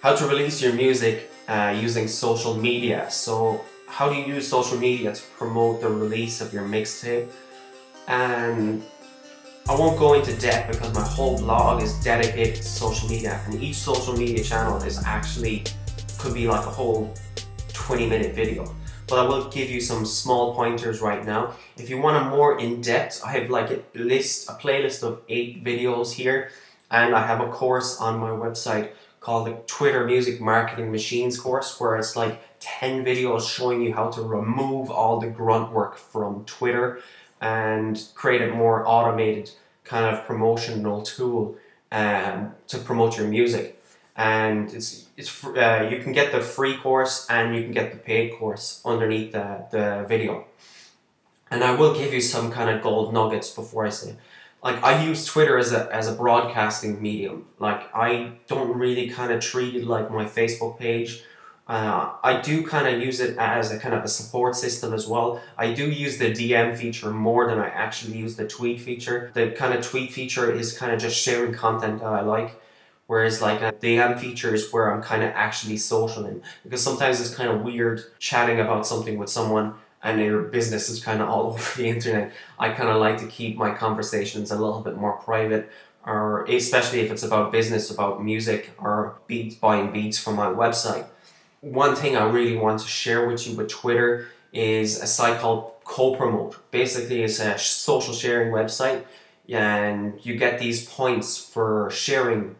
How to release your music using social media. So how do you use social media to promote the release of your mixtape? And I won't go into depth because my whole blog is dedicated to social media, and each social media channel is actually could be like a whole 20-minute video. But I will give you some small pointers right now. If you want a more in-depth, I have like a playlist of 8 videos here, and I have a course on my website called the Twitter Music Marketing Machines course, where it's like 10 videos showing you how to remove all the grunt work from Twitter and create a more automated kind of promotional tool to promote your music. And you can get the free course and you can get the paid course underneath the video. And I will give you some kind of gold nuggets before I say it. Like, I use Twitter as a broadcasting medium. Like, I don't really kind of treat it like my Facebook page. I do kind of use it as a kind of a support system as well. I do use the DM feature more than I actually use the tweet feature. The kind of tweet feature is kind of just sharing content that I like. Whereas like a DM feature is where I'm kind of actually social in. Because sometimes it's kind of weird chatting about something with someone and their business is kind of all over the internet. I kind of like to keep my conversations a little bit more private, or especially if it's about business, about music, or buying beats from my website. One thing I really want to share with you with Twitter is a site called Co-Promote. Basically, it's a social sharing website, and you get these points for sharing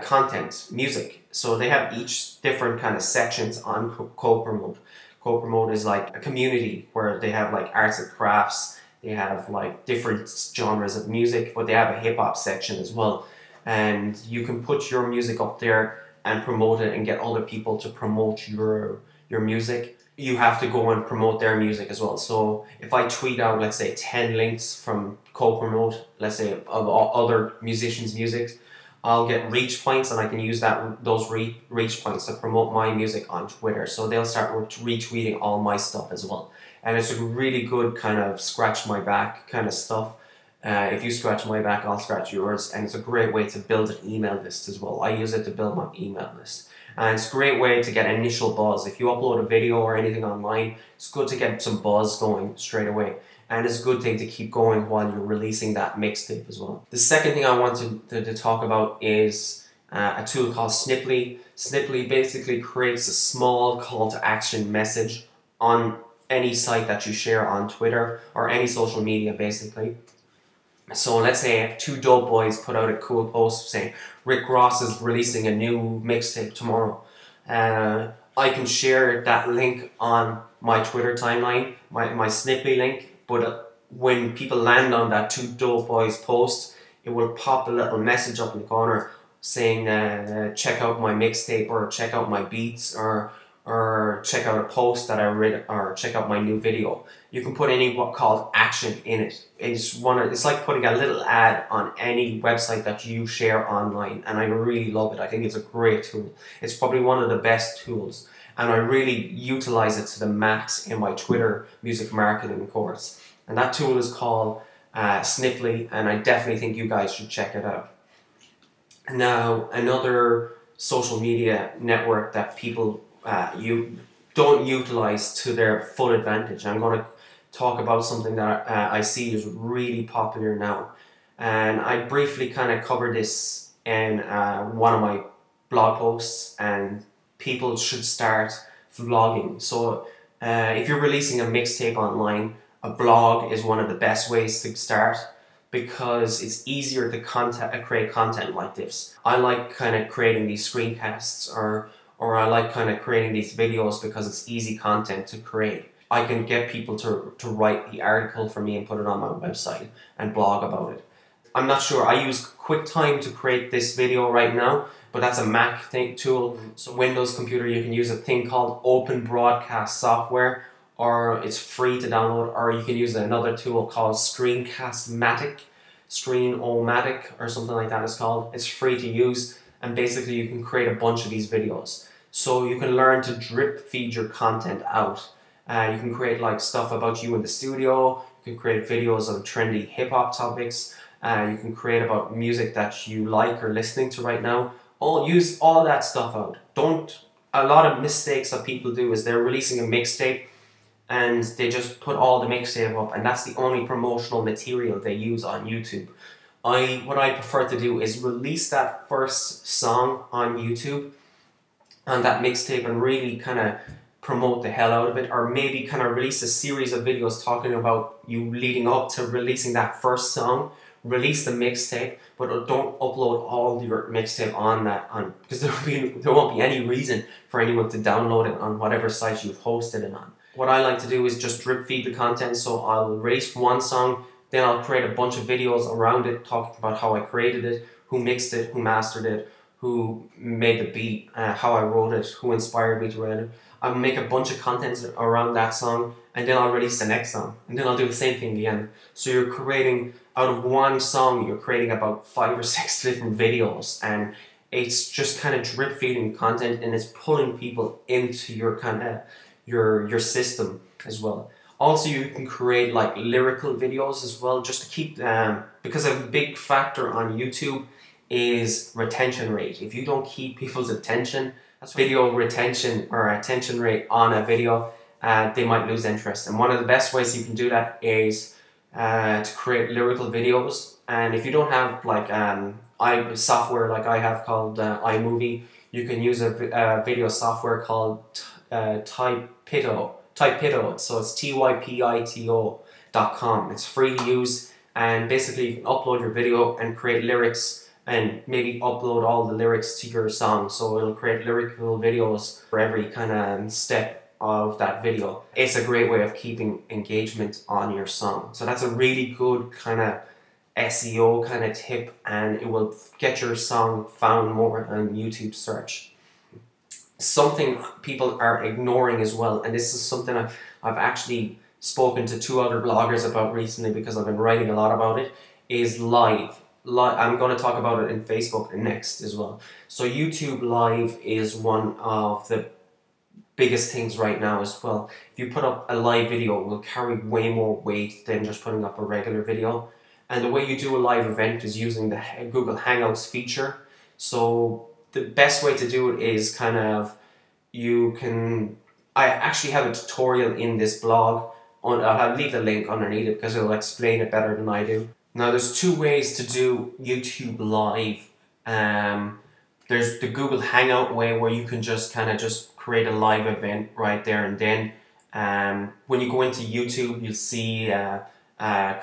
content, music. So they have each different kind of sections on Co-Promote. Co-Promote is like a community where they have like arts and crafts, they have like different genres of music, but they have a hip-hop section as well. And you can put your music up there and promote it and get other people to promote your music. You have to go and promote their music as well. So if I tweet out, let's say 10 links from Co-Promote, let's say of other musicians' music, I'll get reach points, and I can use those reach points to promote my music on Twitter. So they'll start retweeting all my stuff as well. And it's a really good kind of scratch my back kind of stuff. If you scratch my back, I'll scratch yours. And it's a great way to build an email list as well. I use it to build my email list. And it's a great way to get initial buzz. If you upload a video or anything online, it's good to get some buzz going straight away. And it's a good thing to keep going while you're releasing that mixtape as well. The second thing I want to talk about is a tool called Sniply. Sniply basically creates a small call to action message on any site that you share on Twitter or any social media basically. So let's say 2 dope boys put out a cool post saying Rick Ross is releasing a new mixtape tomorrow. I can share that link on my Twitter timeline, my Sniply link. But when people land on that 2 dope boys post, it will pop a little message up in the corner saying check out my mixtape, or check out my beats, or check out a post that I read, or check out my new video. You can put any what called action in it. It's like putting a little ad on any website that you share online, and I really love it. I think it's a great tool. It's probably one of the best tools, and I really utilize it to the max in my Twitter music marketing course. And that tool is called Sniply, and I definitely think you guys should check it out. Now, another social media network that people you don't utilize to their full advantage. I'm going to talk about something that I see is really popular now. And I briefly kind of covered this in one of my blog posts, and people should start vlogging. So if you're releasing a mixtape online, a blog is one of the best ways to start, because it's easier to create content like this. I like kind of creating these screencasts, or I like kind of creating these videos because it's easy content to create. I can get people to write the article for me and put it on my website and blog about it. I'm not sure, I use QuickTime to create this video right now, but that's a Mac tool. So Windows computer, you can use a thing called Open Broadcast software, or it's free to download, or you can use another tool called Screen-O-Matic, or something like that it's called. It's free to use, and basically you can create a bunch of these videos. So you can learn to drip feed your content out. You can create like stuff about you in the studio, you can create videos on trendy hip-hop topics, you can create about music that you like or listening to right now, use all that stuff out. A lot of mistakes that people do is they're releasing a mixtape and they just put all the mixtape up, and that's the only promotional material they use on YouTube. What I prefer to do is release that first song on YouTube and that mixtape and really kind of promote the hell out of it, or maybe kind of release a series of videos talking about you leading up to releasing that first song. Release the mixtape, but don't upload all your mixtape on because there won't be any reason for anyone to download it on whatever site you've hosted it on. What I like to do is just drip feed the content, so I'll release one song, then I'll create a bunch of videos around it talking about how I created it, who mixed it, who mastered it, who made the beat, how I wrote it, who inspired me to write it. I'll make a bunch of content around that song, and then I'll release the next song, and then I'll do the same thing again. So you're creating, out of one song, you're creating about 5 or 6 different videos, and it's just kind of drip feeding content, and it's pulling people into your kind of your system as well. Also, you can create like lyrical videos as well, just to keep because a big factor on YouTube is retention rate. If you don't keep people's attention, that's video retention or attention rate on a video, they might lose interest. And one of the best ways you can do that is to create lyrical videos. And if you don't have like software like I have called iMovie, you can use a video software called Typito. So it's typito.com. It's free to use, and basically you can upload your video and create lyrics, and maybe upload all the lyrics to your song, so it'll create lyrical videos for every kind of step of that video. It's a great way of keeping engagement on your song. So that's a really good kind of SEO kind of tip, and it will get your song found more on YouTube search. Something people are ignoring as well, and this is something I've actually spoken to 2 other bloggers about recently because I've been writing a lot about it, is live. I'm going to talk about it in Facebook next as well. So YouTube Live is one of the biggest things right now as well. If you put up a live video, it will carry way more weight than just putting up a regular video. And the way you do a live event is using the Google Hangouts feature. So the best way to do it is kind of, I actually have a tutorial in this blog. I'll leave the link underneath it because it'll explain it better than I do. Now there's 2 ways to do YouTube Live. There's the Google Hangout way, where you can just kind of create a live event right there and then. When you go into YouTube, you'll see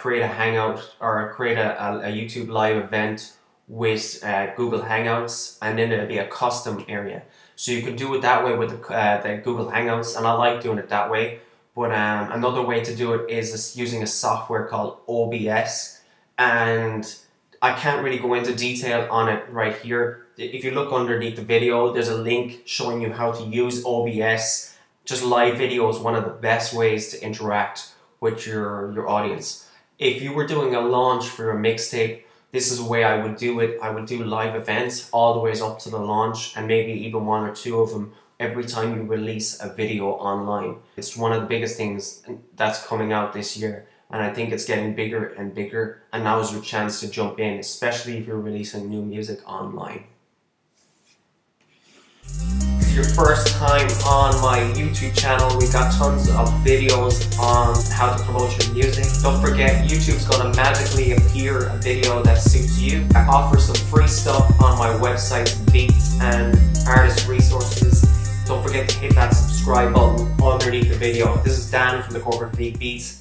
create a Hangout, or create a YouTube Live event with Google Hangouts, and then there'll be a custom area. So you can do it that way with the Google Hangouts, and I like doing it that way. But another way to do it is using a software called OBS. And I can't really go into detail on it right here. If you look underneath the video, there's a link showing you how to use OBS. Just live video is one of the best ways to interact with your audience. If you were doing a launch for a mixtape, this is the way I would do it. I would do live events all the ways up to the launch, and maybe even 1 or 2 of them every time you release a video online. It's one of the biggest things that's coming out this year. And I think it's getting bigger and bigger, and now is your chance to jump in, especially if you're releasing new music online. If it's your first time on my YouTube channel, we've got tons of videos on how to promote your music. Don't forget, YouTube's going to magically appear a video that suits you. I offer some free stuff on my website, beats and artist resources. Don't forget to hit that subscribe button underneath the video. This is Dan from the Corporate Beats.